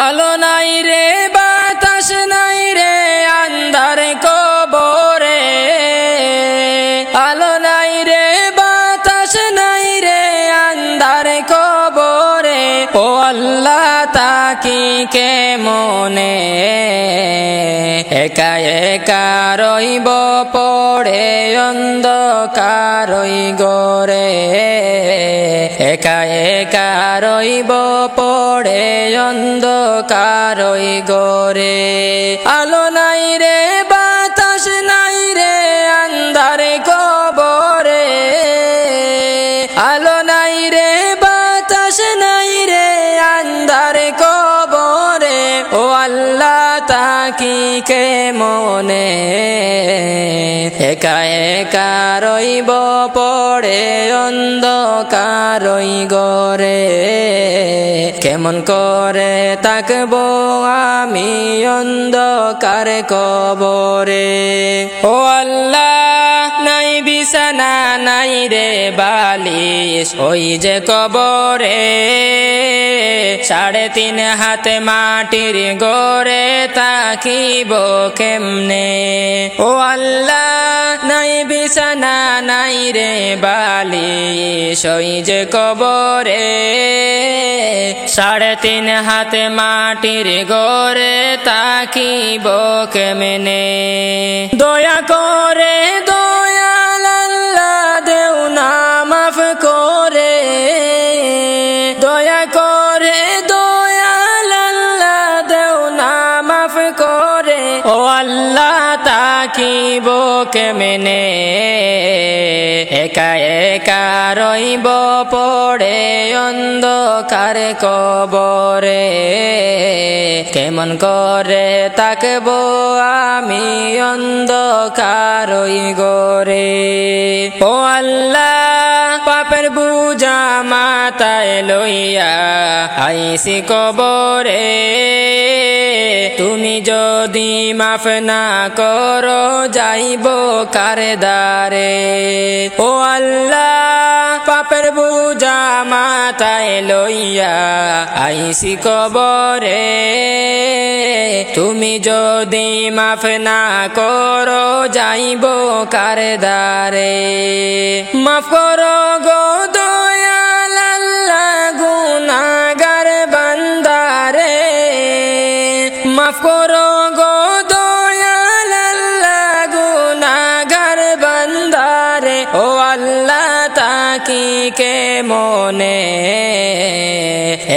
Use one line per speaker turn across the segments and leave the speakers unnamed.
আলো নাই রে বাতাস নাই রে আন্ধার কবরে, আলো নাই রে বাতাস নাই রে আন্ধার কবরে। ও আল্লাহ তাকি কেমনে একা একা রইব পড়ে অন্ধকারই গরে, একা একা রইব পড়ে অন্ধকারই গরে। আলো নাই রে বাতাস নাই রে আন্ধার কবরে, আলো নাই রে বাতাস নাই রে আন্ধার কবরে। ও আল্লাহ তাকি কেমনে একা একা রইব পড়ে অন্ধকারই গরে, কেমন করে তাকবো আমি অন্ধকার কবরে। ও আল্লাহ নাই বিছানা নাই রে বালিশ ওই যে কবরে, 3.5 হাত মাটির গড়ে তাকিব কেমনে। ও আল্লাহ নাই বিছানা নাই রে বালিশ ওই যে কবরে, 3.5 হাত মাটির গড়ে তাকিব কেমনে। দয়া করে দয়াল আল্লাহ দেও না মাফ করে, দয়া করে দয়াল আল্লাহ দেও না মাফ করে। ও আল্লাহ তাকিব কেমনে একা একা রইব পড়ে অন্ধকার কবরে, কেমন করে তাকবো আমি অন্ধকারই গরে। ও আল্লাহ পাপের বুঝা মাথায় লইয়া আইসি কবরে, তুমি যদি মাফ না করো যাইব কারে দারে। ও আল্লাহ পাপের বুঝা মাথায় লইয়া আইসি কবরে, তুমি যদি মাফ না করো যাইব কারে দারে। মাফ করো গো দয়াল আল্লাহ গুনাহগার বান্দারে, মাফ করো গো দয়াল আল্লাহ গুনাহগার বান্দারে। ও আল্লাহ তাকি কেমনে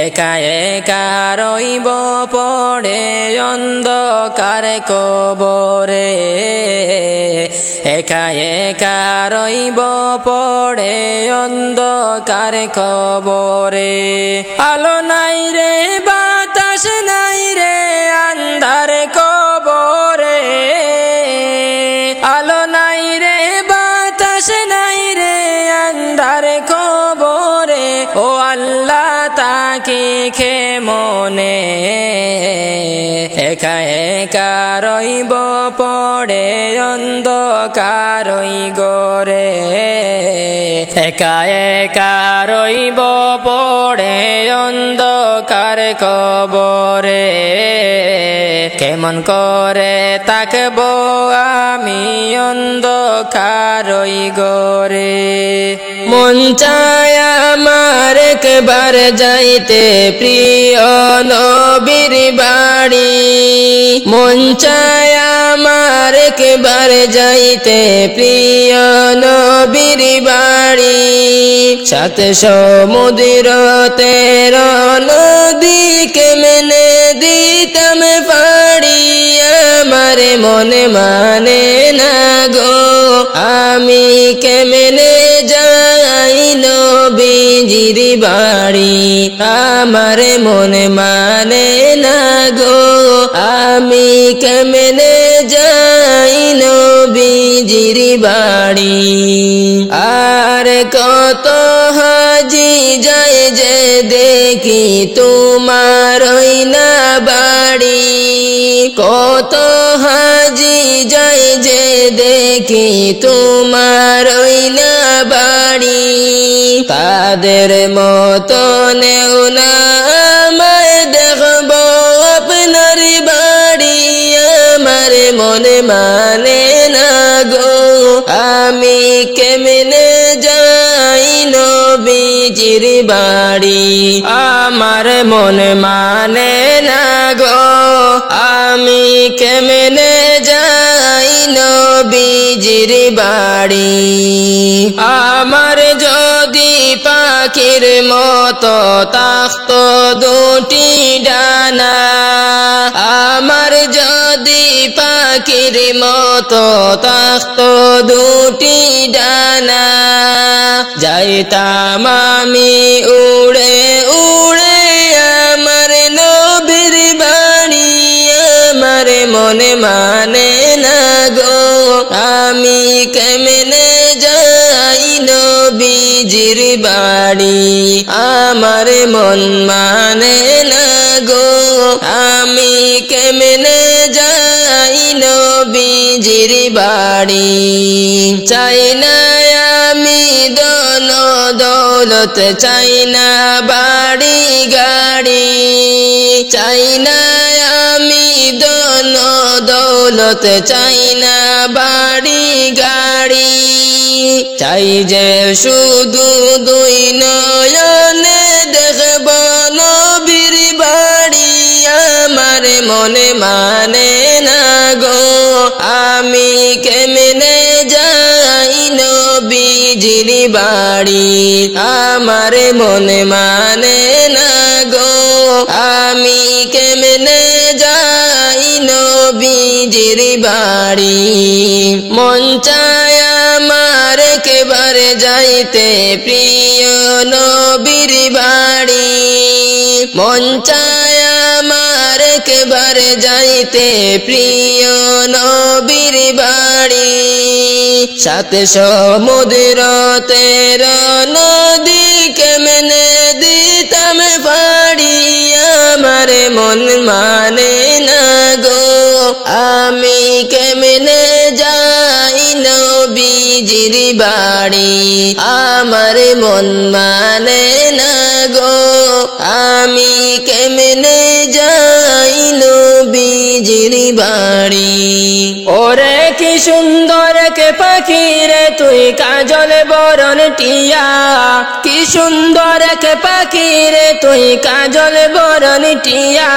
একা একা রইব পড়ে অন্ধকার কবরে, একা একা রইব পড়ে অন্ধকার কবরে। আলো নাই রে বাতাস নাই রে আন্ধার কবরে, আলো নাই রে বাতাস নাই রে আন্ধার কবরে। ও আল্লাহ তাকি কেমনে একা একা রইব পড়ে অন্ধকারই গরে, একা একা রইব পড়ে অন্ধকার কবরে, কেমন করে তাকবো আমি অন্ধকারই গরে। মন চায় আমার একবার যাইতে প্রিয় নবীর বাড়ি, মন চায় আমার একবার যাইতে প্রিয় নবীর বাড়ি। 7 সমুদ্র 13 নদী কেমনে দিতাম পাড়ি, আমার মনে মানে না গো আমি কেমনে যাই নবীজির বাড়ি, আমার মনে মানে না গো আমি কেমনে যাই নবীজির বাড়ি। আর কত হাজি যায় যে দেখি তোমার ওই না বাড়ি, কত হাজি যায় যে দেখি তোমার ওই না বাড়ি, তাদের মতো নেও না আমায় দেখবো মনে মানে না গো আমি কেমনে যাই নবীজির বাড়ি আমার মন মানে না গো আমি কেমনে যাই নবীজির বাড়ি আমার যদি পাখির মতো থাকতো দুটি ডানা আমার যদি পাখির মতো থাকতো দুটি ডানা যাইতাম আমি উড়ে উড়ে আমার নবীর বাড়ি আমার মনে মানে না গো আমি কেমনে যাই নবীজির বাড়ি আমার মন মানে না গো আমি কেমনে যাই নবীজির বাড়ি চাই না আমি ধন দৌলত চাই না বাড়ি গাড়ি চাই না আমি ধন দৌলত চাই না বাড়ি গাড়ি চাই যে শুধু দুই নয়নে দেখব নবীর বাড়ি আমার মনে মানে না গো আমি কেমনে যাই নবীজির বাড়ি আমার মনে মানে না গো আমি কেমনে যাই নবীজির বাড়ি মন চায় আমার একেবারে যাইতে প্রিয় নবীর বাড়ি মন চায় আমার একেবারে যাইতে প্রিয় নবীর বাড়ি সাথে সমুদ্র তের নদী কেমনে দিতাম পাড়ি আমার মন মানে না গো আমি কেমনে যাই নবীজির বাড়ি আমার মন মানে না গো আমি কেমনে যাই নবীজির বাড়ি ওরে কি সুন্দর কে পাখি রে তুই কাজল বরণ টিয়া কি সুন্দর কে পাখি রে তুই কাজল বরণ টিয়া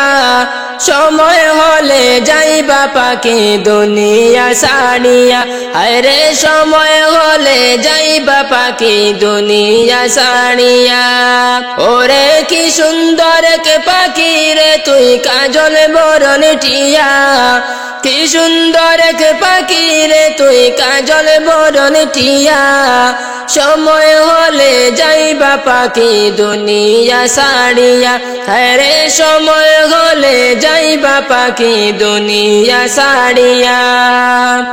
সময় হলে যাইবা পাখি দুনিয়া সাড়িয়া আরে সময় হলে যাইবা পাখি দুনিয়া সাড়িয়া ওরে কি সুন্দর কে পাখি রে তুই কাজল বরণ টিয়া কি সুন্দর কে পাখি রে তুই কাজল বরণ টিয়া সময় হলে যাইবা পাখি দুনিয়া সাড়িয়া আরে সময় হলে যাইবা পাখি দুনিয়া সাড়িয়া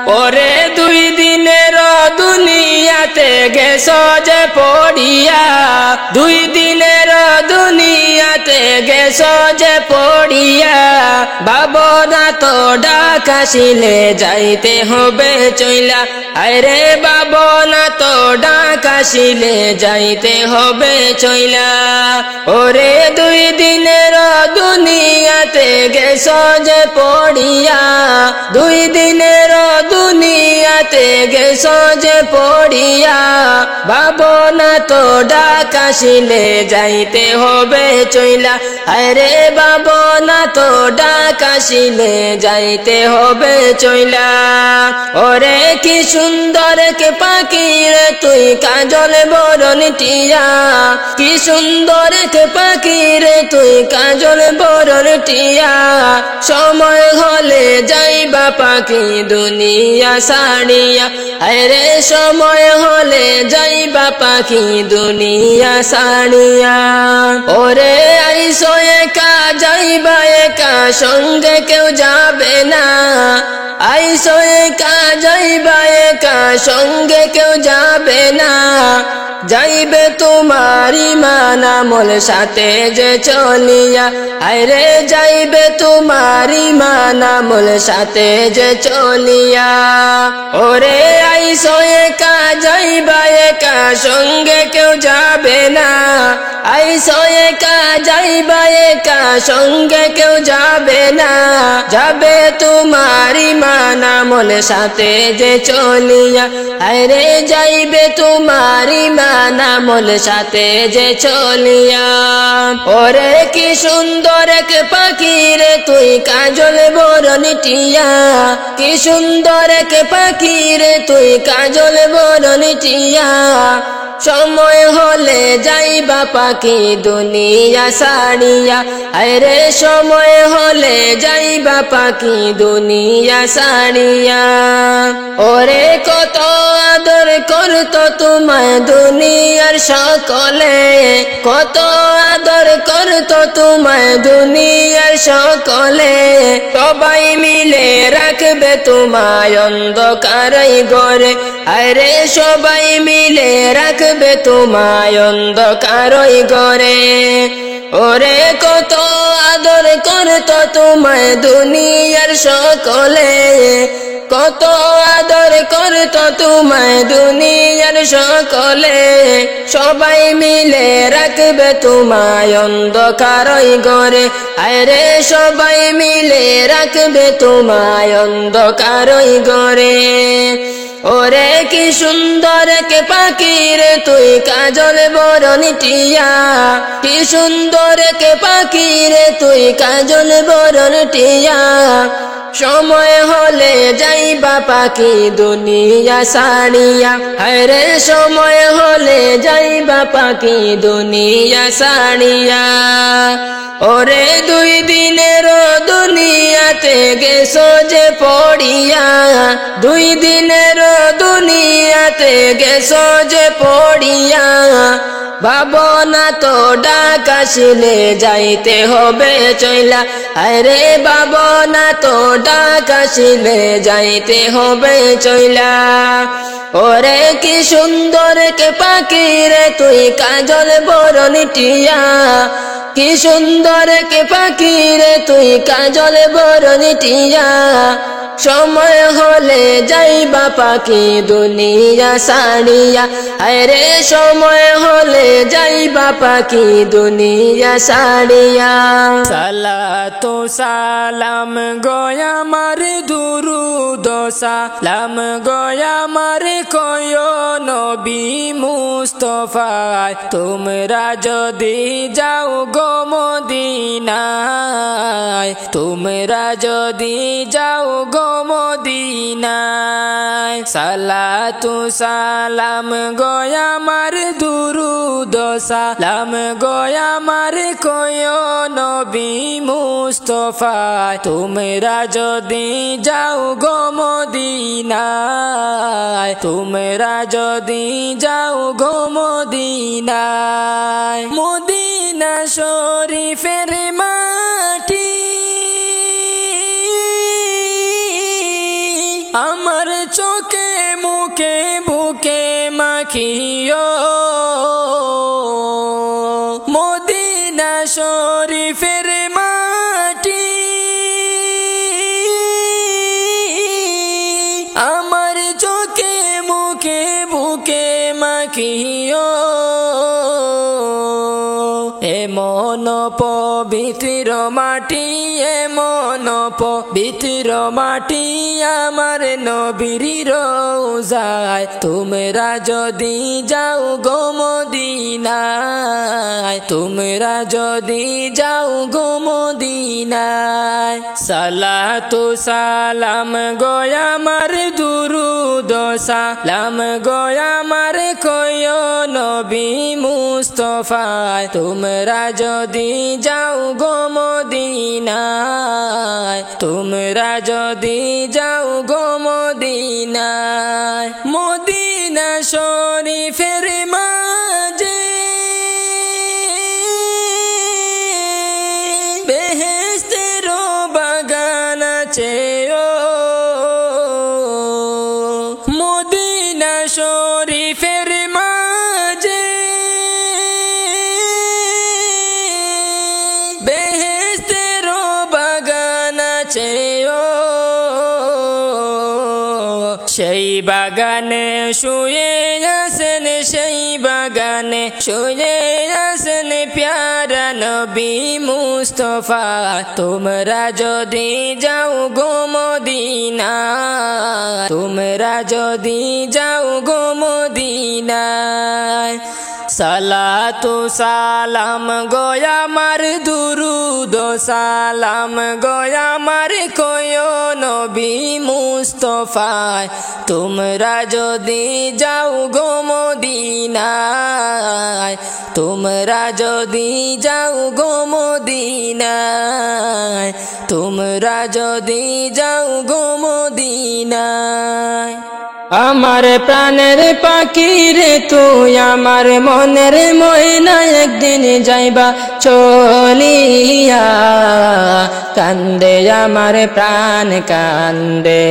পরে দুই দিনের দুনিয়াতে গেছ যে পড়িয়া দুই দিনের দুনিয়াতে গেছ যে পড়িয়া ভাবনা তো ডাকাশিলে যাইতে হবে চইলা আরে ভাবনা তো ডাকাশিলে যাইতে হবে চইলা ওরে দুই দিনের দুনিয়াতে গেছ যে পড়িয়া দুই দিনের দুনিয়াতে গেছ যে পড়িয়া ভাবনা তো ডাকাশিলে যাইতে হবে চইলা আরে ভাবনা তো ডাকাশিলে যাইতে হবে চইলা ওরে কি সুন্দর কে পাখি রে তুই কাজল বরণ টিয়া কি সুন্দর কে পাখি রে তুই কাজল বরণ টিয়া সময় হলে যাইবা পাখি দুনিয়া সাড়িয়া আরে সময় হলে যাইবা পাখি দুনিয়া সাড়িয়া ওরে আইসো একা যাইবা একা সঙ্গে কেউ যাবে না আইসো একা যাইবা একা সঙ্গে কেউ যাবে না যাইবে তোমার ঈমান আমল সাথে যে চলিয়া আরে যাইবে তোমার ঈমান আমল সাথে যে চলিয়া ওরে আইসো একা যাইবা একা সঙ্গে কেউ যাবে না আইসো একা যাইবা একা সঙ্গে কেউ যাবে না যাবে তোমার ঈমান আমল সাথে যে চলিয়া আরে যাইবে তোমার ঈমান আমল সাথে যে চলিয়া ওরে কি সুন্দর এক পাখি রে তুই কাজল বরণ টিয়া কি সুন্দর এক পাখি রে তুই কাজল বরণ টিয়া সময় হলে যাইবা পাখি দুনিয়া ছাড়িয়া আরে সময় হলে যাইবা পাখি দুনিয়া ছাড়িয়া ওরে কত আদর করতো তোমায় দুনিয়ার সকলে কত আদর করতো তোমায় দুনিয়ার সকলে সবাই মিলে রাখবে তোমায় অন্ধকারই ঘরে আরে সবাই মিলে রাখবে তোমায় অন্ধকারই ঘরে ওরে কত আদর করতো তোমায় দুনিয়ার সকলে কত আদর করতো তোমায় দুনিয়ার সকলে সবাই মিলে রাখবে তোমায় অন্ধকারই ঘরে আরে সবাই মিলে রাখবে তোমায় অন্ধকারই ঘরে ওরে কি সুন্দর কে পাখি রে তুই কাজল বরণ টিয়া কি সুন্দর কে পাখি রে তুই কাজল বরণ টিয়া সময় হলে যাইবা পাখি দুনিয়া ছাড়িয়া আরে সময় হলে যাইবা পাখি দুনিয়া ছাড়িয়া ওরে দুই দিনের দুনিয়াতে গেছো যে পড়িয়া দুই দিনের দুনিয়াতে গেছো যে পড়িয়া ভাবনা তো ডাক আসিলে যাইতে হবে চইলা আরে ভাবনা তো ডাক আসিলে যাইতে হবে চইলা ওরে কি সুন্দর কে পাখি রে তুই কাজল বরণ টিয়া কি সুন্দর কে পাখি রে তুই কাজল বরণ টিয়া সময় হলে যাইবা পাখি দুনিয়া ছাড়িয়া আরে সময় হলে যাইবা পাখি দুনিয়া ছাড়িয়া
সালাতু সালাম গোয়া আমার দুরুদ সালাম গোয়া আমার কয় নবী মুস্তাফায় তোমরা যদি যাও গো মদিনায় তোমরা যদি যাও গো মদিনায় সালাতু সালাম গোয়া আমার দুরুদ সালাম গোয়া আমার কয় নবী মুস্তাফায় তোমরা যদি যাও গো মদিনায় তোমরা যদি যাও গো মদিনায় মদিনা শরীফের মাটি আমার চোখে মুখে বুকে মাখিও মদিনা শরীফের মাটি আমার চোখে মুখে বুকে মাখিও এমন পবিত্র মাটি এমন পবিত্র মাটি আমার নবীর রওজায় তোমরা যদি যাও গো মদিনায় তোমরা যদি যাও গো মদিনায় সালাতু সালাম গোয়া আমার দুরুদ সালাম গোয়া আমার কয় নবী মুস্তাফায় তোমরা যদি যাও গো মদিনায় তোমরা যদি যাও গো মদিনায় মদিনা শরীফের মাঝে বেহেশতের বাগান আছে মদিনা শরীফের মাঝে আছে ও সেই বাগানে শুয়ে আছেন সেই বাগানে শুয়ে আছেন প্যারা নবী মুস্তফা তোমরা যদি যাও গো মদিনায় তোমরা যদি যাও গো মদিনায় সালাতু সালাম গোয়া আমার দুরুদ সালাম গোয়া আমার কয়ো নবী মুস্তফায় তোমরা যদি যাও গো মদিনায় তোমরা যদি যাও গো মদিনায় তোমরা যদি যাও গো মদিনায়
আমার প্রাণের পাখি রে তুই আমার মনের ময়না একদিন যাইবা চলিয়া কান্দে আমার প্রাণ কান্দে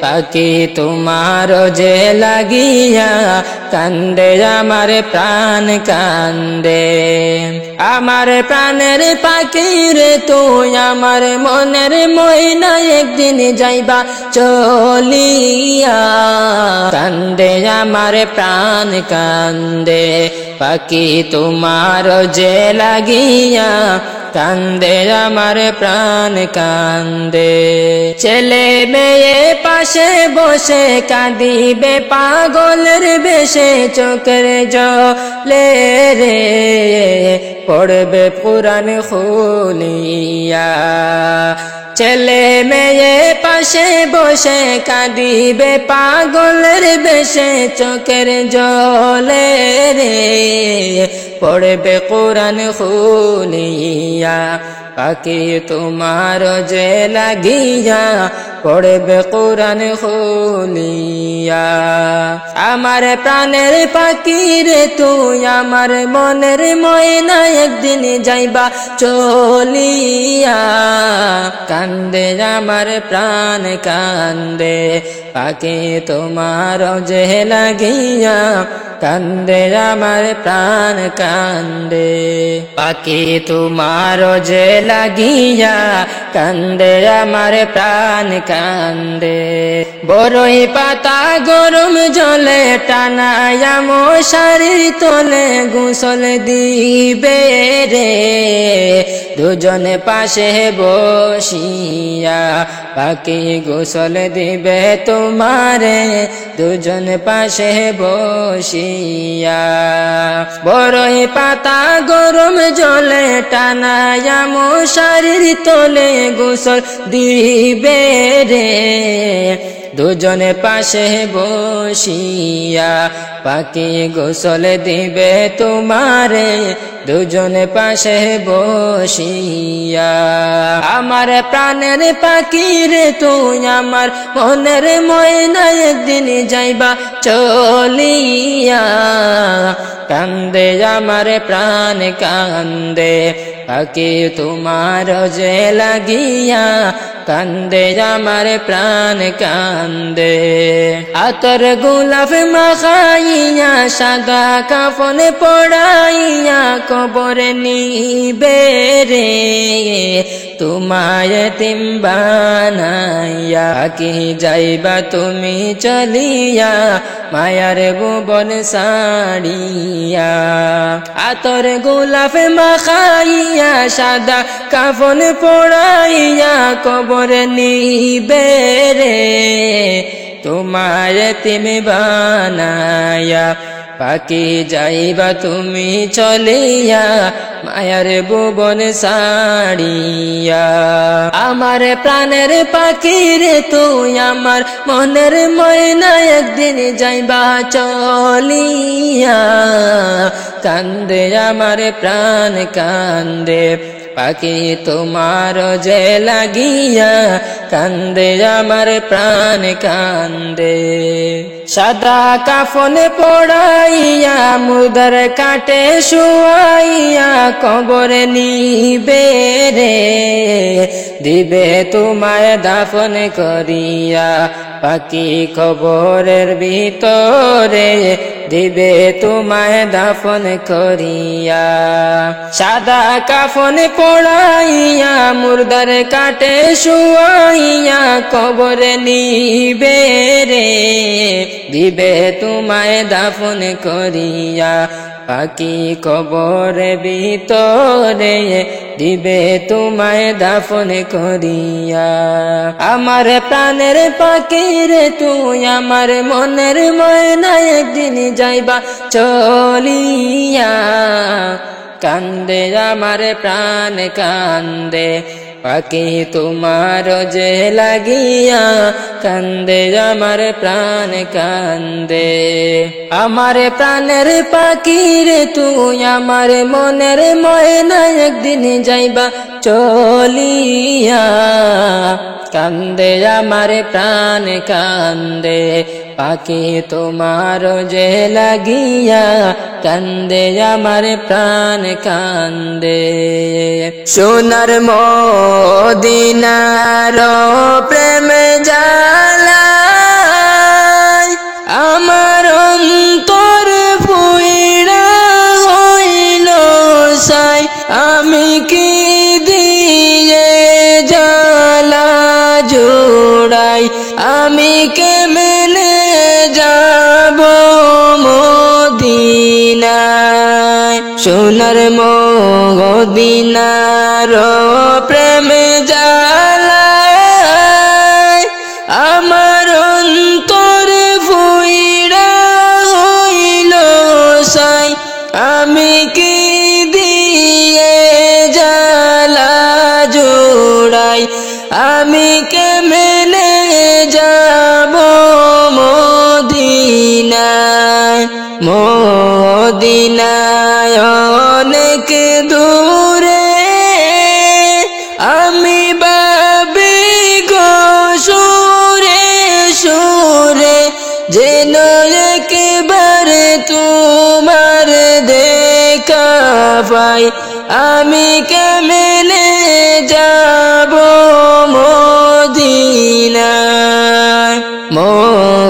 পাখি তোমার যে লাগিয়া কান্দে আমার প্রাণ কান্দে আমার প্রাণের পাখি রে তুই আমার মনের ময়না একদিন যাইবা চলিয়া কান্দে আমার প্রাণ কান্দে পাখি তোমার যে লাগিয়া কান্দে আমার প্রাণ কান্দে ছেলে মেয়ে পাশে বসে কাঁদিবে পাগলের বেশে চোখের জলে রে পড়বে পুরাণ খুলিয়া ছেলে মেয়ে পাশে বসে কাঁদিবে পাগলের বেশে চোখের জলে রে পড়বে কোরআন খুলিয়া পাখি তোমার যে লাগিয়া পড়বে কোরআন খুলিয়া আমার প্রাণের পাখি রে তুই আমার মনের ময়না একদিন যাইবা চলিয়া কান্দে আমার প্রাণ কান্দে পাখি তোমার যে লাগিয়া কান্দে আমার প্রাণ কান্দে পাখি তোমার যে লাগিয়া কান্দে আমার প্রাণ কান্দে বড়ই পাতা গরম জলে টানায়া মশারির তলে গোসল দিবে রে দুজনে পাশে বসিয়া পাখি গোসল দিবে তোমারে দুজন পাশে বসিয়া বড়ই পাতা গরম জলে টানায়া মশারির তলে গোসল দিবে রে দুজনে পাশে বসিয়া পাখি গোসল দিবে তোমারে দুজনে পাশে বসিয়া আমার প্রাণের পাখি রে তুই আমার মনের ময়না একদিন যাইবা চলিয়া কান্দে আমার প্রাণ কান্দে পাখি তোমার যে লাগিয়া কান্দে আমার প্রাণ কান্দে আতর গোলাপ মাখাইয়া সাদা কাফন পড়াইয়া কবরে নিবে রে তোমায় তিম বানাইয়া কি যাইবা তুমি চলিয়া মায়ার ভুবন সাড়িয়া আতর গোলাপ মাখাইয়া সাদা কাফন পড়াইয়া কবরে নিবে রে তোমায় তিমি বানায়া পাখি যাইবা তুমি চলিয়া মায়ার ভুবন সাড়িয়া আমার প্রাণের পাখি রে তুই আমার মনের ময়না একদিন যাইবা চলিয়া কান্দে আমার প্রাণ কান্দে পাখি তোমার যে লাগিয়া কান্দে আমার প্রাণ কান্দে সাদা কাফন পড়াইয়া মুদার কাটে শুয়াইয়া কবরে নিবে রে দিবে তোমায় দাফন করিয়া পাখি কবরের ভিতরে দিবে তোমায় দাফন করিয়া। সাদা কাফন পড়াইয়া মুর্দার কাটে শুয়াইয়া কবরে নিবে রে, দিবে তোমায় দাফন করিয়া। পাকি কবরে ভিতরে দিবে তোমায় দাফন করিয়া। আমার প্রাণের পাখি রে তুই আমার মনের ময়না, একদিন যাইবা চলিয়া। কান্দে আমার প্রাণ কান্দে পাখি তোমার যে লাগিয়া, কান্দে আমার প্রাণ কান্দে। আমার প্রাণের পাখি রে তুই আমার মনের ময়না, একদিন যাইবা চলিয়া। কান্দে আমার প্রাণ কান্দে পাখি তোমার যে লাগিয়া, কান্দে আমার প্রাণ কান্দে। সোনার মদিনার প্রেম জ্বালায় আমার অন্তর পুইরা হইল সাই। আমি কি দিয়ে জ্বালা জোড়াই, আমি কেমনে যাব মদিনায়। সোনার মদিনার প্রেম জ্বালায় আমার অন্তর ফুইরা হইল সাই। আমি কি দিয়ে জ্বালা জোড়াই, আমি কেমনে যাব মদিনায়। মদিনায় অনেক দূরে আমি ভাবি গো সুরে সুরে, যেন একবার তোমার দেখা পাই। আমি কেমনে যাব মদিনায়।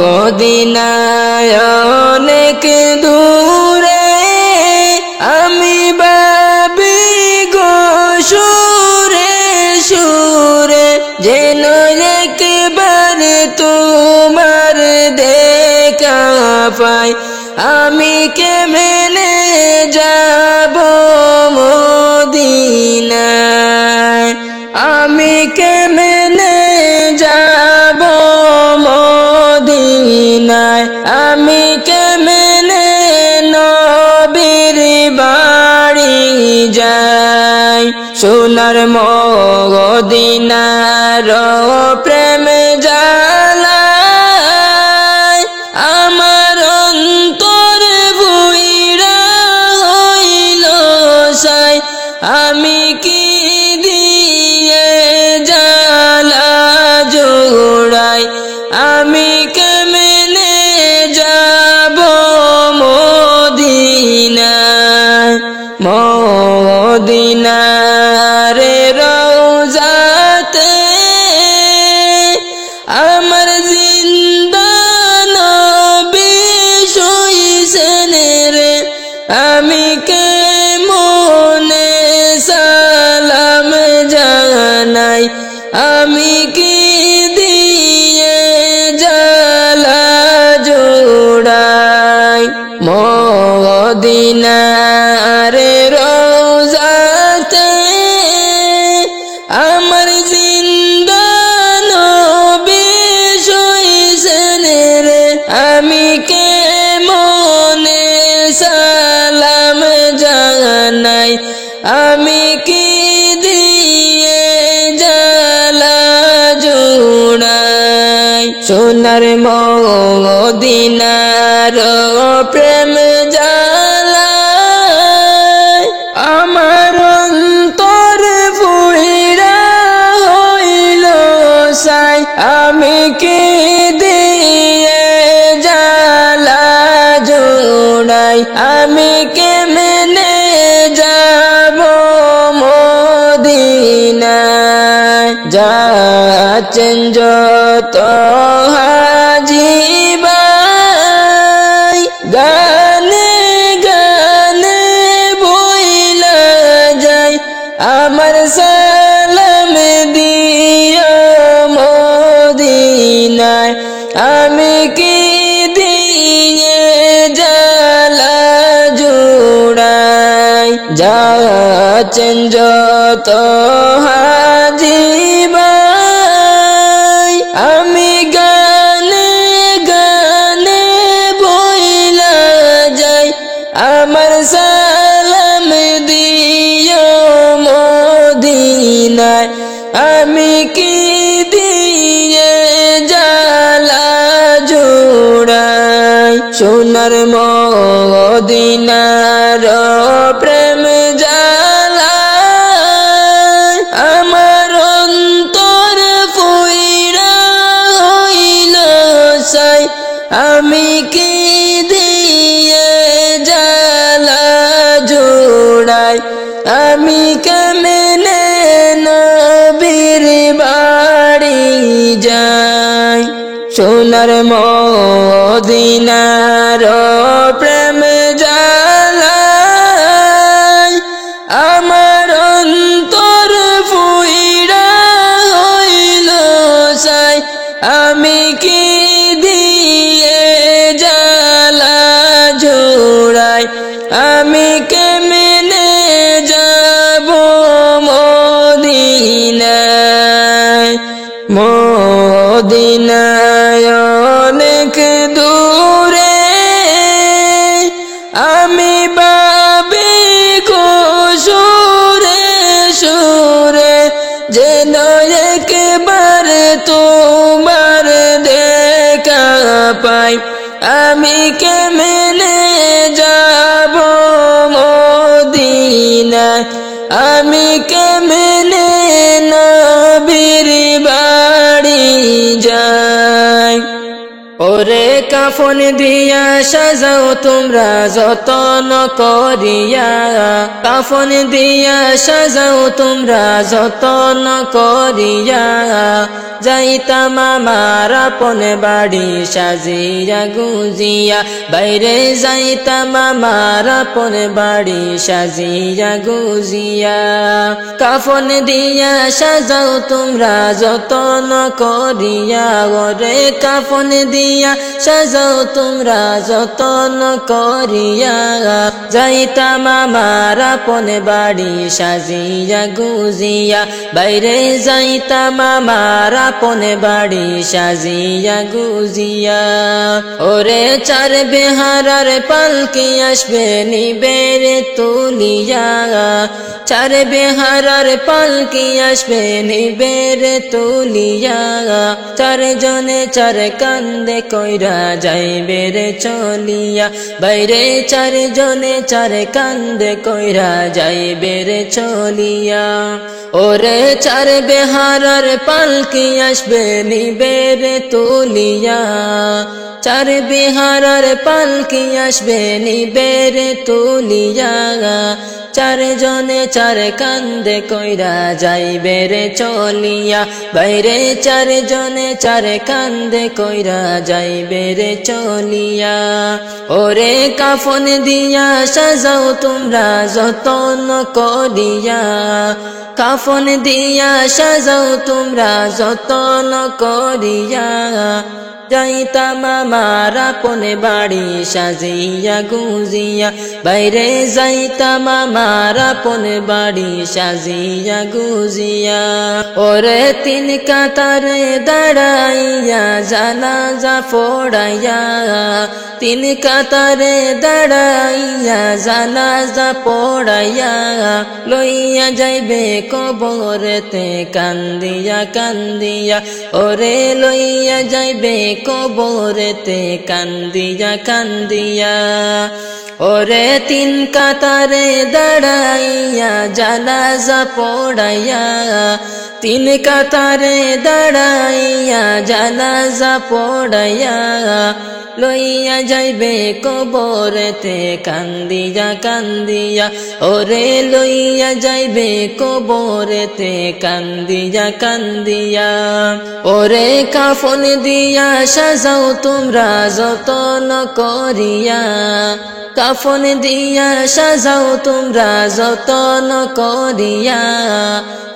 মদিনায় অনেক দূরে আমি ভাবি গো সুরে সুরে, যেন একবার তোমার দেখা পাই। আমি কেমনে যাব মদিনায়। আমি কেমনে যাব মদিনায়। আমি কেমনে নবীর বাড়ি যাই। সোনার মদিনার প্রেম জ্বালায় আমার অন্তর বুইরা হইল সাই। আমি কি দিয়ে জ্বালা জোড়াই, আমি কেমনে যাব মদিনায়। মদিনার রওজাতে আমার জিন্দা নবী শুইছেন রে, আমি কেমনে সালাম জানাই। আমি কি দিয়ে জ্বালা জোড়াই। মদিনার রওজাতে আমার জিন্দা নবী শুইছেন রে, আমি কেমনে সালাম জানাই। আমি কি দিয়ে জ্বালা জোড়াই। সোনার মদিনার প্রেম জ্বালায় আমার অন্তর পুইরা হইল সাই। আমি কি দিয়ে জ্বালা জোড়াই, আমি কেমনে যাব মদিনায়। যাচ্ছেন যত হাজি ভাই আমি কি দিয়ে জ্বালা জুড়াই যাচ্ছেন যত হাজি ভাই আমি গানে গানে বইলা যাই আমার সালাম দিও মদিনায় আমি কি দিয়ে জ্বালা জুড়াই সোনার মদিনার প্রেম জ্বালা আমার অন্তর ফুইরা হইল সাই আমি কি দিয়ে জ্বালা জুড়াই আমি কেমনে নবীর বাড়ি যাই সোনার মদিনার প্রেম জ্বালা আমার অন্তর ফুইরা হইল সাই আমি কি দিয়ে জ্বালা জুড়াই আমি কেমনে যাব মদিনায় মদিনায় অনেক দূরে আমি ভাবি সুরে সুরে যেন একবার তোমার দেখা পাই আমি কেমনে যাব মদিনায় আমি কেমনে নবীর বাড়ি যাই ওরে কাফন দিয়া সাজাও তোমরা যতন করিয়া কাফন দিয়া সাজাও তোমরা যতন করিয়া যাইতাম আমার আপন বাড়ি সাজিয়া গুজিয়া বাইরে যাইতাম আমার আপন বাড়ি সাজিয়া গুজিয়া কাফন দিয়া সাজাও তোমরা যতন করিয়া ওরে কাফন দিয়া সাজাও তোমরা যতন করিয়া যাইতাম আমার আপন বাড়ি সাজিয়া গুজিয়া বাইরে যাইতাম আমার আপন বাড়ি সাজিয়া গুজিয়া ওরে চার বেহারার পালকি আসবে নিবের তুলিয়া চার বেহারার পালকি আসবে নিবের তুলিয়া চারজনে চার কান্দে কইরা যাইবে রে চলিয়া বাইরে চারজনে চার কান্দে কইরা যাইবে রে চলিয়া ওরে চার বেহারার পালকি আসবে নিবের তুলিয়া চার বেহারার পালকি আসবে নিবের তুলিয়া চারজনে চার কান্দে কইরা যাইবে রে চলিয়া বাইরে চারজনে চার কান্দে কইরা যাইবে রে চলিয়া ওরে কাফন দিয়া সাজাও তোমরা যতন করিয়া কাফন দিয়া সাজাও তোমরা যতন করিয়া যাইতাম আমার আপন বাড়ি সাজিয়া গুজিয়া বাইরে যাইতাম আমার আপন বাড়ি সাজিয়া গুজিয়া ওরে তিন কাতারে দাঁড়াইয়া জানাজা পড়াইয়া তিন কাতারে দাঁড়াইয়া জানাজা পড়াইয়া লইয়া যাইবে কবরেতে কান্দিয়া কান্দিয়া ওরে লইয়া যাইবে কবরেতে কান্দিয়া কান্দিয়া ওরে তিন কাতারে দাঁড়াইয়া জানাজা পড়াইয়া তিন কাতারে দাঁড়াইয়া জানাজা পড়াইয়া লইয়া যাইবে কবরেতে কান্দিয়া কান্দিয়া ওরে লইয়া যাইবে কবরেতে কান্দিয়া কান্দিয়া ওরে কাফন দিয়া সাজাও তোমরা যতন করিয়া কাফন দিয়া সাজাও তোমরা যতন করিয়া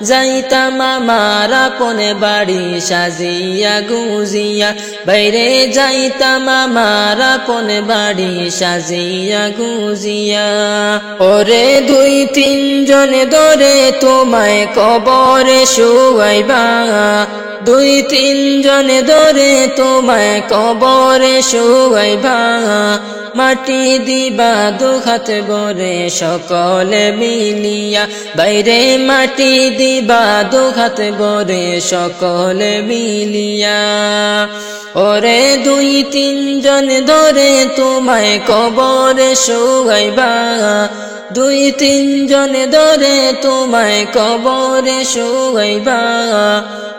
যাইতাম আমার আপন বাড়ি সাজিয়া গুজিয়া বাইরে যাইতাম আমার আপন বাড়ি সাজিয়া গুজিয়া ওরে দুই তিনজন ধরে তোমায় কবরে শুয়াইবা দুই তিনজন ধরে তোমায় কবরে শুয়াইবা মাটি দিবা দুহাত ভরে সকলে মিলিয়া বাইরে মাটি দিবা দুহাত ভরে সকলে মিলিয়া ওরে দুই তিনজন ধরে তোমায় কবরে শুয়াইবা দুই তিনজন ধরে তোমায় কবরে শুয়াইবা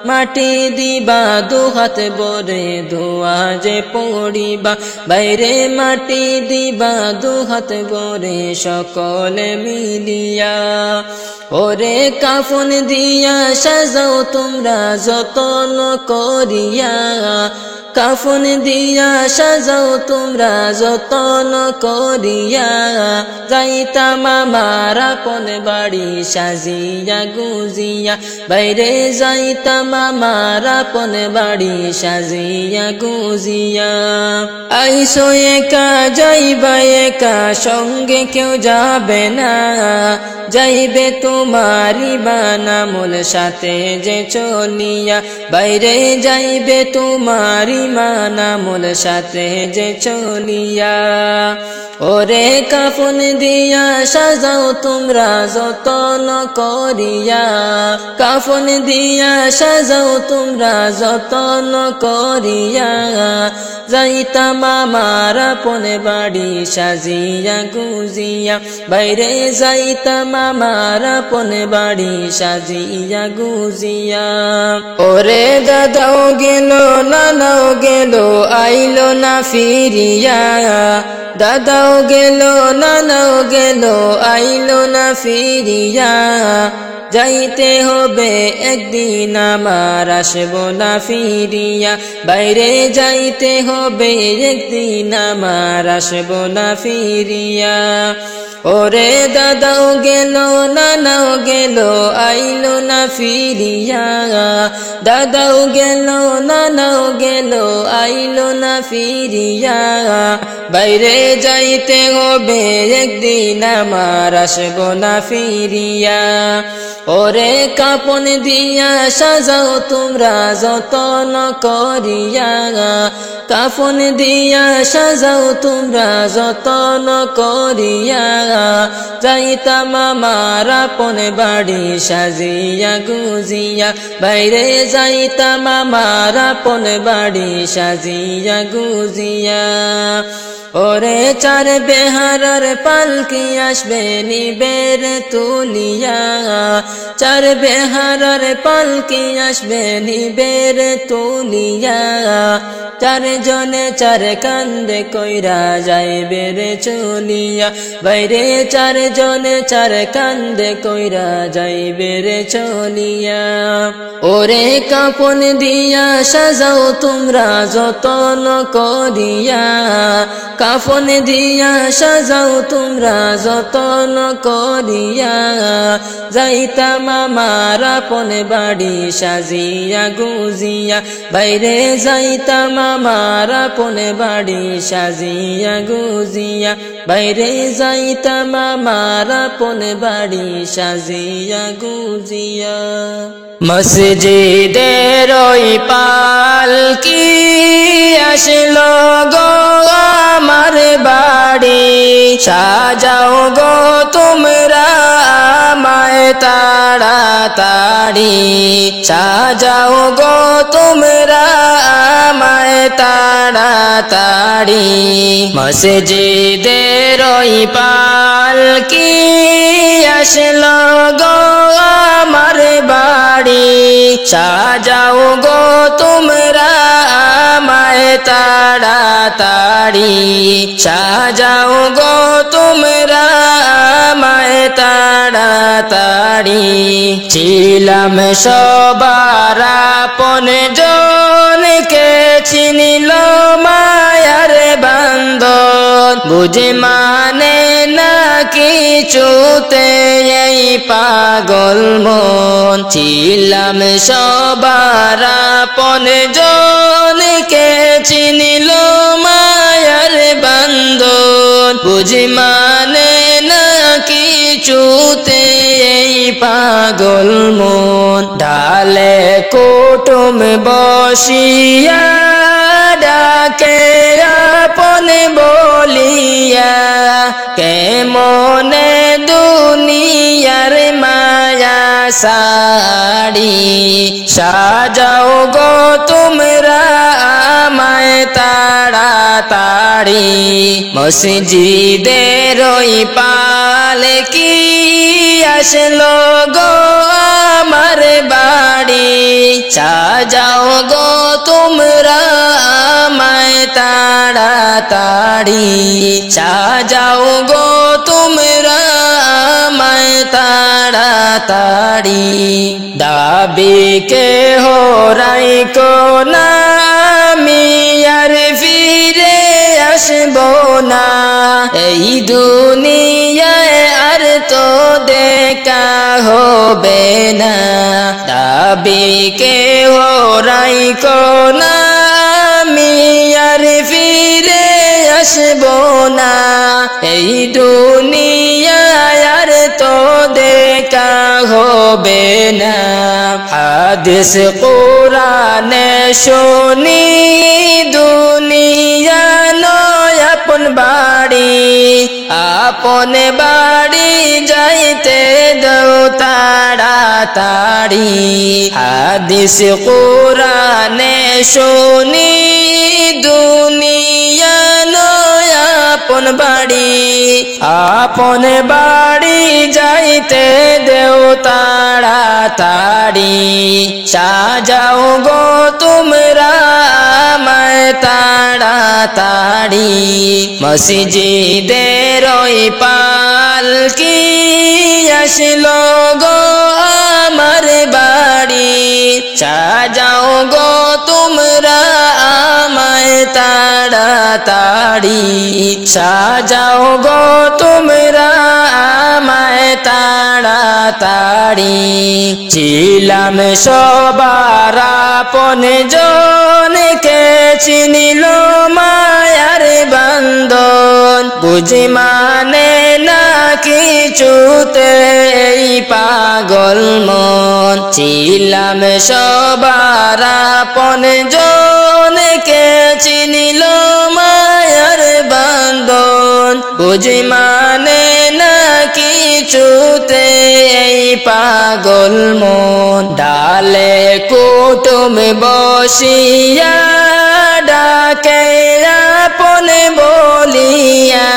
মাটি দিবা দুহাত ভরে দোয়া যে পড়িবা বাইরে মাটি দিবা দুহাত ভরে সকলে মিলিয়া ওরে কাফন দিয়া সাজাও তোমরা যতন করিয়া কাফন দিয়া সাজাও তোমরা যতন করিয়া যাইতাম আমার আপন বাড়ি সাজিয়া গুজিয়া বাইরে যাইতাম আমার আপন বাড়ি সাজিয়া গুজিয়া আইসো একা যাইবা একা সঙ্গে কেউ যাবে না যাইবে তোমারি বানামুল সাথে যে চলিয়া বাইরে যাইবে তোমারি মানামুল সাথে যে চলিয়া ওরে কাফন দিয়া সাজাও তোমরা যতন করিয়া কাফন দিয়া সাজাও তোমরা যতন করিয়া যাইতাম আমার আপন বাড়ি সাজিয়া গুজিয়া বাইরে যাইতাম আমার আপন বাড়ি সাজিয়া গুজিয়া ওরে দাদাও গেল নানাও গেল আইলো না ফিরিয়া দাদাও গেল নানাও গেল আইলো না ফিরিয়া যাইতে হবে একদিন আমার আসবো না ফিরিয়া বাইরে যাইতে হবে একদিন আমার আসবো না ফিরিয়া ওরে দাদাও গেল নানাও গেল আইলো না ফিরিয়া দাদাও গেল নানাও গেল আইলো না ফিরিয়া বাইরে যাইতে হবে একদিন আমার আসবো না ফিরিয়া ওরে কাপন দিয়া সাজাও তোমরা যতন করিয়া কাফন দিয়া সাজাও তোমরা যতন করিয়া যাইতাম আমার আপন বাড়ি সাজিয়া গুজিয়া বাইরে যাইতাম আমার আপন বাড়ি সাজিয়া গুজিয়া ওরে চার বেহারার পালকি আসবে নিবের তুলিয়া চার বেহারার পালকি আসবে নিবের তুলিয়া চার জনে চার কান্দে কইরা যাইবে রে চলিয়া বাইরে চার জনে চার কান্দে কইরা যাইবে রে চলিয়া ওরে কাপন দিয়া সাজাও তোমরা যতন করিয়া কাফন দিয়া সাজাও তোমরা যতন করিয়া যাইতাম আমার আপন বাড়ি সাজিয়া গুজিয়া বাইরে যাইতাম আমার আপন বাড়ি সাজিয়া গুজিয়া বাইরে যাইতাম আমার আপন বাড়ি সাজিয়া গুজিয়া মসজিদের ওই পালকি আসলো গো আমার বাড়ি সাজাও গো তোমরা আমায় তাড়াতাড়ি সাজাও গো তোমরা আমায় তাড়াতাড়ি মসজিদের ওই পালকি আসলো গো আমার বাড়ি সাজাও গো তোমরা আমায় তাড়াতাড়ি সাজাও গো তোমরা আমায় তাড়াতাড়ি ছিলাম সবার আপন জনকে চিনিল মায়ার বান্ধন বুঝে মান কিছুতে এই পাগল মন ছিলাম সবার আপন জনকে চিনিল মায়ার বান্ধন বুঝি মানে না কিছুতে এই পাগল মন ঢালে কুটুম বসিয়া ডাকে আপন বলিয়া কেমনে দুনিয়ার মায়া সাড়ি সাজাও গো তোমরা আমায় তাড়াতাড়ি মসজিদের ওই পালকি আসলো গো আমার বাড়ি সাজাও গো তোমরা আমায় তাড়াতাড়ি সাজাও গো তোমরা আমায় তাড়াতাড়ি দাবি কে হরাই কোনা আমি আর ফিরে আসবো না এই দুনিয়ায় আর তো দেখা হবে না দাবি কে হরাই কোনা আমি আর ফিরে আসবো না এই দুনিয়ায় আর তো দেখা হবে না হাদিস কোরআনে শুনি দুনিয়া নয় আপন বাড়ি যাইতে দাও তাড়াতাড়ি হাদিস কোরআনে শুনি দুনিয়া নয় আপন বাড়ি যাইতে দেও তাড়াতাড়ি সাজাও গো তোমরা আমায় তাড়াতাড়ি মসজিদের ওই পালকি আসলো গো আমার বাড়ি সাজাও গো তোমরা আমায় তাড়াতাড়ি সাজাও গো তোমরা আমায় তাড়াতাড়ি ছিলাম সবার আপন জনকে চিনিল মায়ার বান্ধন বুঝি মানে না কিছুতে এই পাগল মন ছিলাম সবার আপন জনকে চিনিল মায়ার বান্ধন বুঝি মানে না কিছুতে এই পাগল মন ডালে কুটুম বসিয়া ডাকে আপন বলিয়া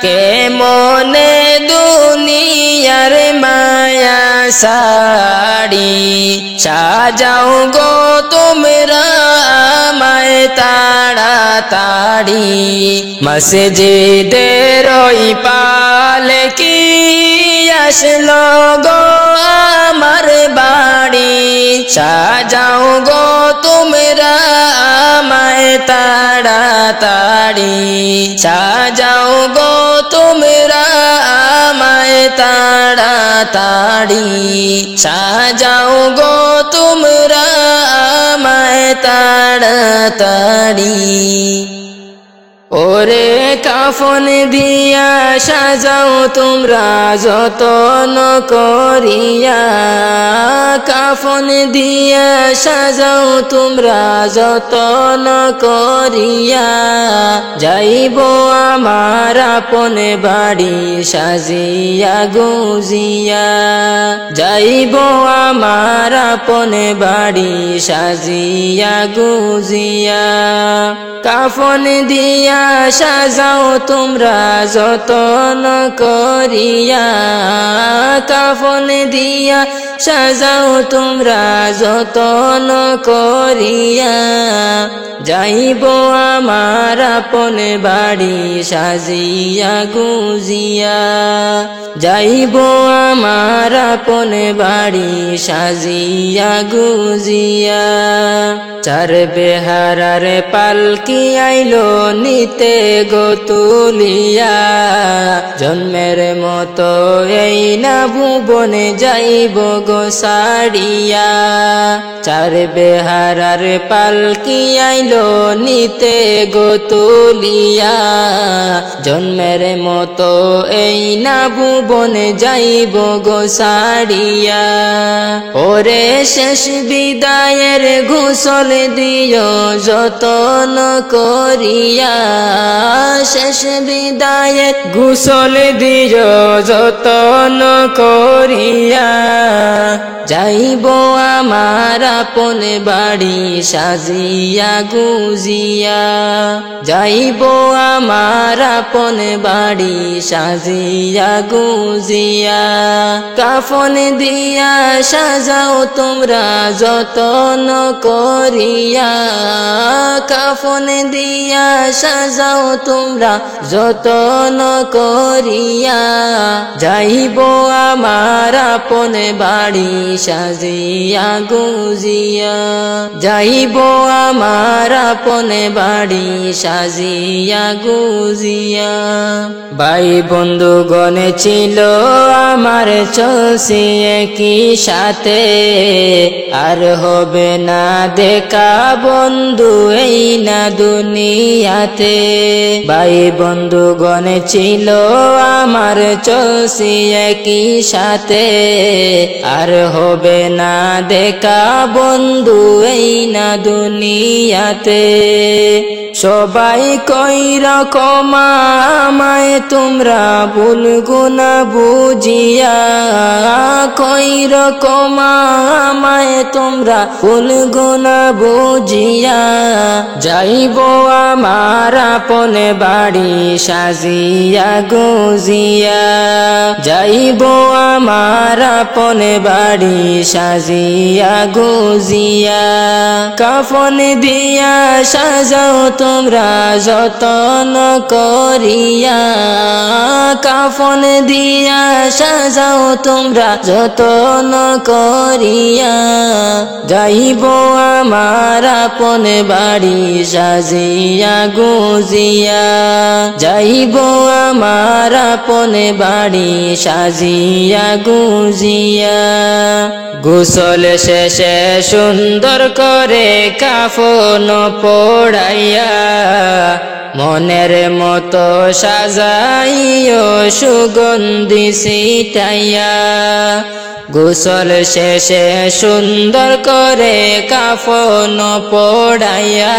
কে মনে দুনিয়ার মায়া সাড়ি সাজাও গো তোমরা আমায় তাড়াতাড়ি মসজিদের ওই পালকি আসলো গো আমার বাড়ি সাজাও গো তোমরা আমায় তাড়াতাড়ি সাজাও গো তোমরা আমায় তাড়াতাড়ি সাজাও গো তোমরা আমায় তাড়াতাড়ি ওরে কাফন দিয়া সাজাও তোমরা যতন করিয়া কাফন দিয়া সাজাও তোমরা যতন করিয়া যাইব আমার আপন বাড়ি সাজিয়া গুজিয়া যাইব আমার আপন বাড়ি সাজিয়া গুজিয়া কাফন দিয়া সাজাও তোমরা যতন করিয়া কাফন দিয়া সাজাও তোমরা যতন করিয়া যাইব আমার আপন বাড়ি সাজিয়া গুজিয়া যাইব আমার আপন বাড়ি সাজিয়া গুজিয়া চার বেহারার পালকি আইলো নিতে গো তুলিয়া জন্মের মতো এই না ভুবনে যাইব গো সাড়িয়া চার বেহারার পালকি আইলো নিতে গো তুলিয়া জন্মের মতো এই না ভুবনে যাইব গো সাড়িয়া ওরে শেষ বিদায়ের গোসল দিও যতন করিয়া শেষ বিদায়ের গোসল দিও যতন করিয়া যাইব আমার আপন বাড়ি সাজিয়া গুজিয়া যাইব আমার আপন বাড়ি সাজিয়া গুজিয়া কাফন দিয়া সাজাও তোমরা যতন করিয়া কাফন দিয়া সাজাও তোমরা যতন করিয়া যাইব আমার আপন বাড়ি সাজিয়া গুজিয়া যাইব আমার আপন বাড়ি সাজিয়া গুজিয়া ভাই বন্ধু গনে ছিল আমার চলছে কি সাথে আর হবে না দেখা বন্ধু এই না দুনিয়াতে ভাই বন্ধু গনে ছিল আমার চলছে কি সাথে আর হবে না দেখা বন্ধু এই না দুনিয়াতে সবাই কই রকম আমায় তোমরা ভুলগো না বুঝিয়া কই রকম আমায় তোমরা ভুলগো না বুঝিয়া যাইব আমার আপন বাড়ি সাজিয়া গুজিয়া যাইব আমার আপন বাড়ি সাজিয়া গুজিয়া কাফন দিয়া সাজাও তোমরা যতন করিয়া কাফন দিয়া সাজাও তোমরা যতন করিয়া যাইব আমার আপন বাড়ি সাজিয়া গুজিয়া যাইব আমার আপন বাড়ি সাজিয়া গুজিয়া গোসল শেষে সুন্দর করে কাফন পড়াইয়া মনের মতো সাজাইও সুগন্ধি ছিটাইয়া গোসল শেষে সুন্দর করে কাফন পড়াইয়া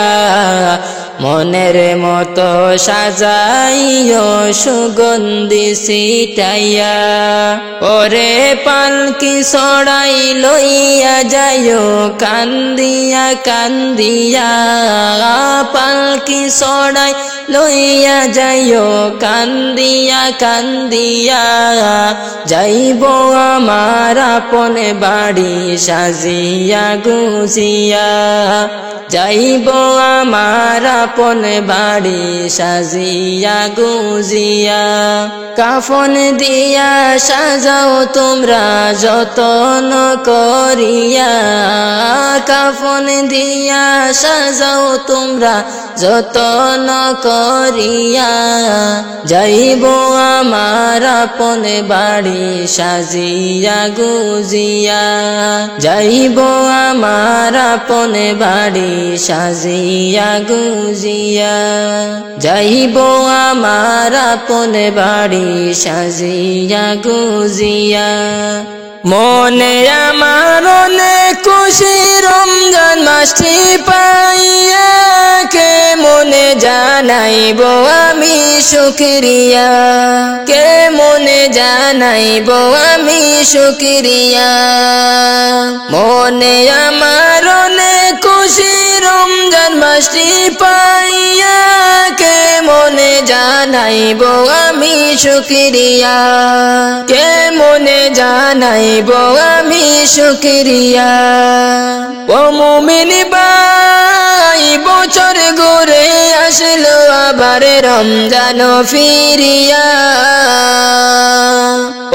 মনের মতো সাজাইও সুগন্ধি ছিটাইয়া ওরে পালকি ছড়াই লইয়া যাইও কান্দিয়া কান্দিয়া পালকি ছড়াই লইয়া যাইও কান্দিয়া কান্দিয়া যাইব আমার আপন বাড়ি সাজিয়া গুজিয়া যাইব আমার আপন বাড়ি সাজিয়া গুজিয়া কাফন দিয়া সাজাও তোমরা যতন করিয়া কাফন দিয়া সাজাও তোমরা যতন করিয়া যাইব আমার আপন বাড়ি সাজিয়া গুজিয়া যাইব আমার আপন বাড়ি সাজিয়া গুজিয়া যাইব আমার আপন বাড়ি সাজিয়া গুজিয়া মনে আমার অনেক খুশি রমজান মাসটি পাইয়া কে মনে জানাইব আমি শুকরিয়া কে মনে জানাইব আমি শুকরিয়া মনে আমার অনেক খুশি রমজান মাসটি পাইয়া কে মনে জানাইব আমি শুকরিয়া, কেমনে জানাইব আমি শুকরিয়া। ও মুমিন ভাই বছর ঘুরে আসলো আবার রমজান ফিরিয়া,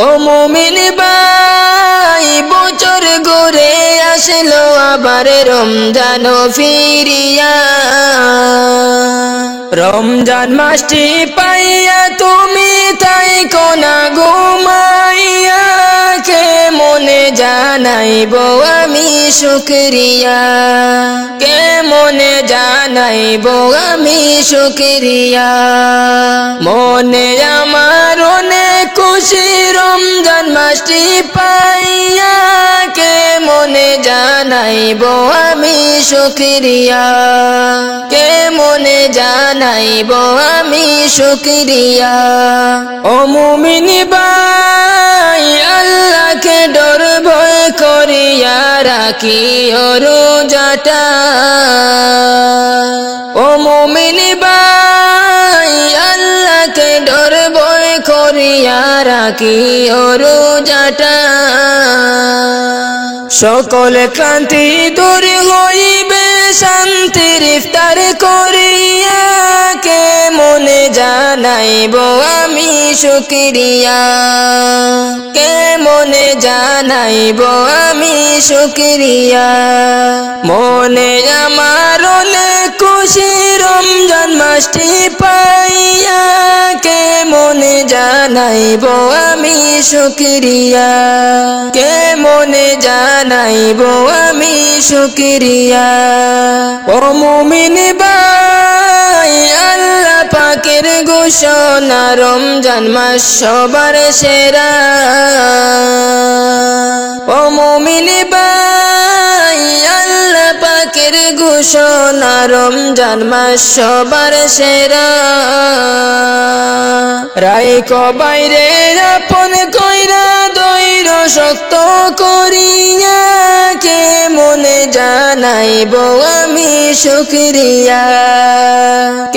ও মুমিন ভাই বছর ঘুরে আসলো আবার রমজান ফিরিয়া। রমজান মাসটি পাইয়া তুমি তাই কোনা ঘুমাইয়া, কেমনে জানাইব আমি শুকরিয়া, কেমনে জানাইব আমি শুকরিয়া। মনে আমার অনেক খুশি রমজান মাসটি পাইয়া, কেমনে জানাইব আমি শুকরিয়া, কেমনে জানাইব আমি শুকরিয়া। ও মুমিন ভাই আল্লাহকে ডর ভয় করিয়া রাখি রোজাটা, ও মুমিন ভাই আল্লাহকে ডর ভয় করিয়া রাখি রোজাটা। সকল ক্লান্তি দূর হইবে শান্তির ইফতার করিয়া, কেমনে জানাইব আমি শুকরিয়া, কেমনে জানাইব আমি শুকরিয়া। মনে আমার অনেক খুশি রমজান মাসটি পাইয়া, কেমনে জানাইব আমি শুকরিয়া, কেমনে জানাইব আমি শুকরিয়া। ও মুমিন ভাই আল্লাহ পাকের ঘোষণা রমজান মাস সবার সেরা, ও মুমিন ভাই আল্লাহ পাকের ঘোষণা রমজান মাস সবার সেরা। রাইক বাইরে আপন কইরা দৈর শক্ত করিয়া, কেমনে জানাইব আমি শুকরিয়া,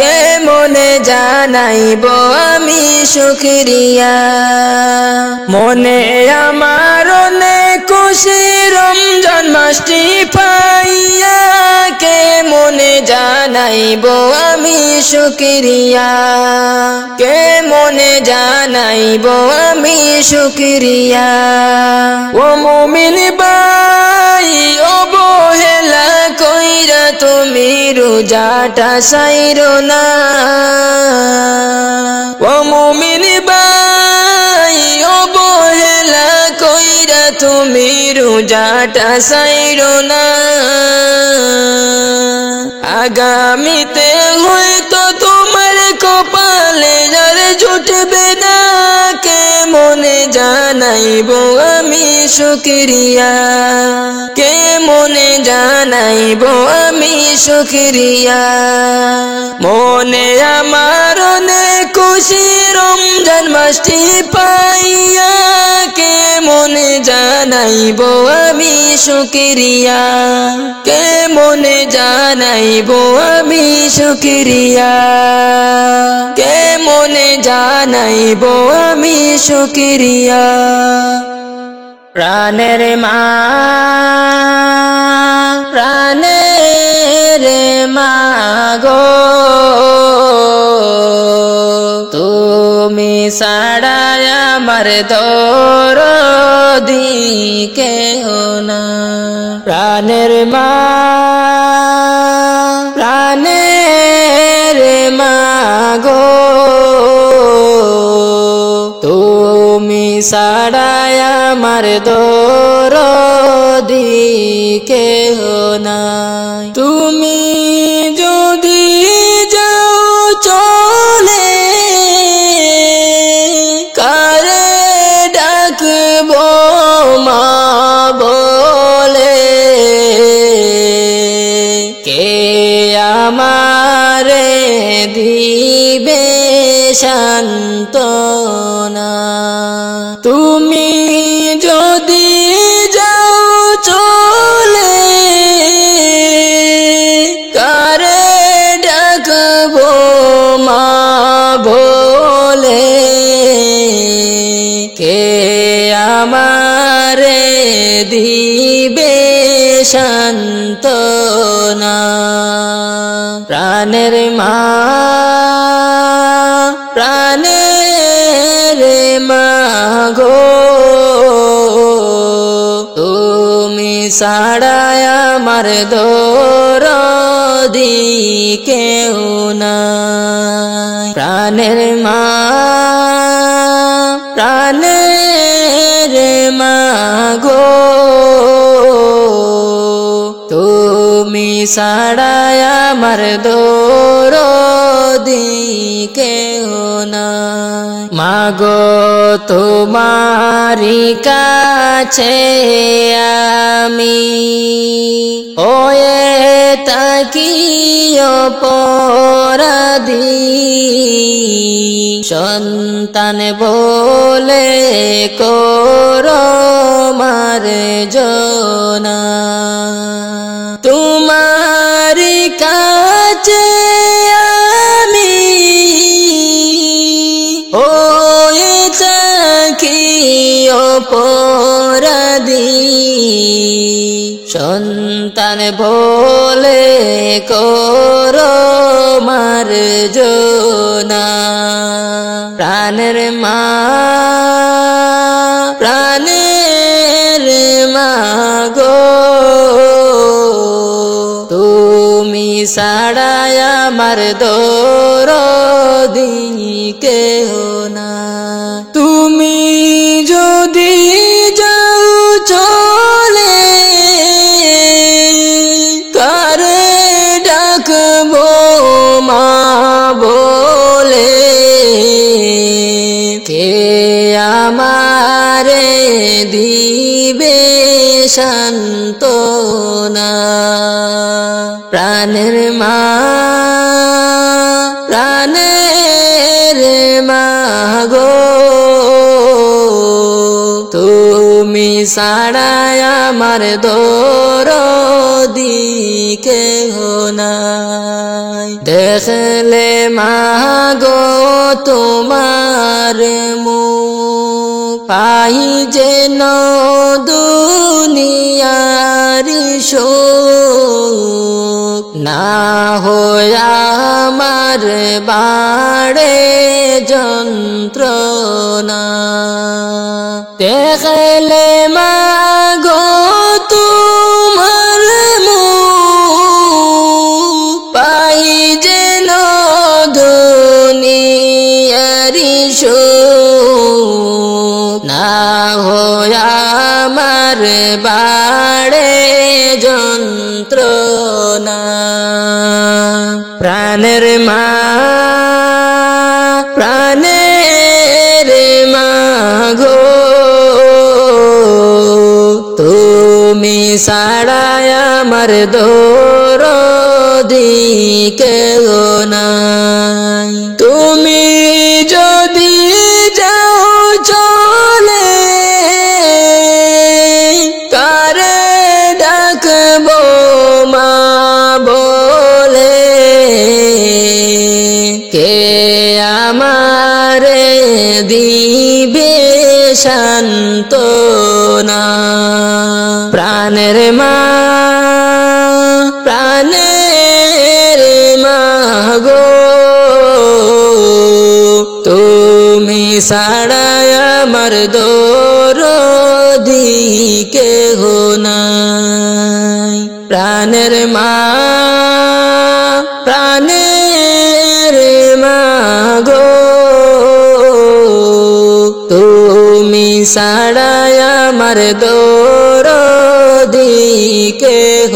কেমনে জানাইব আমি শুকরিয়া। মনে আমার অনেক খুশি রমজান মাসটি পাইয়া, কেমনে জানাইব আমি শুকরিয়া, কেমনে জানাইব আমি শুকরিয়া। ও মুমিন ভাই অবহেলা কইরা তুমি রোজাটা সাইরো না, ও মুমিন ভাই অবহেলা কইরা তুমি রোজাটা সাইরো না। আগামীতে হয়তো তোমার কপালে আর জুটবে না, কেমনে জানাইব আমি শুকরিয়া, কেমনে জানাইব আমি শুকরিয়া। মনে আমার অনেক খুশি রমজান মাসটি পাইয়া, কেমনে জানাইব আমি শুকরিয়া, কেমনে জানাইব আমি শুকরিয়া, কেমনে জানাইব আমি শুকরিয়া। প্রাণের মা, প্রাণের মা গো, তুমি ছাড়া আমার দরদি কেহ না। প্রাণের মা, প্রাণের মা গো, তুমি ছাড়া আমার দরদি কেহ নাই। তুমি যদি যাও চলে, কারে ডাকবো মা বলে, কে আমারে দিবে সান্ত্বনা। তুমি যদি যাও চলে, কারে ডাকবো মা সান্তনা প্রাণের মা প্রাণের মা গো তুমি ছাড়াই আমার দরদি কেউ নাই প্রাণের মা প্রাণের মা গো তুমি ছাড়াই আমার দরদি কেউ নাই মাগো তোমারি কাছে আমি ওয়ে তাকি অপরাধী সন্তান বলে করো মার্জনা তোমারি কাছে আমি ওয়ে তাকি অপরাধী সন্তান বলে করো মার্জনা প্রাণের মা প্রাণের মা গো তুমি ছাড়াই আমার দরদি কেহ না তুমি যদি যাও চলে কারে ডাকবো মা বলে কে আমারে দিবে সান্তনা প্রাণের মা প্রাণের মা গো তুমি ছাড়াই আমার দরদি কেহ নাই দেখলে মা গো তোমার মুখ পাই যেন দুনিয়ার শোক না হইয়া আমার বাড়ে যন্ত্রণা দেখলে মা গো তোমার মুখ পাই যেন দুনিয়ার শোক না হইয়া আমার বাড়ে যন্ত্রণা প্রাণের মা প্রাণের মা গো তুমি ছাড়াই আমার দরদি কেউ নাই তুমি যদি যাও চলে কারে ডাকবো মা বলে কে আমারে দিবে সান্তনা প্রাণের মা প্রাণের মা গো তুমি ছাড়াই আমার দরদি কেহ নাই প্রাণের মা প্রাণের মা গো তুমি ছাড়াই আমার দরদি কেহ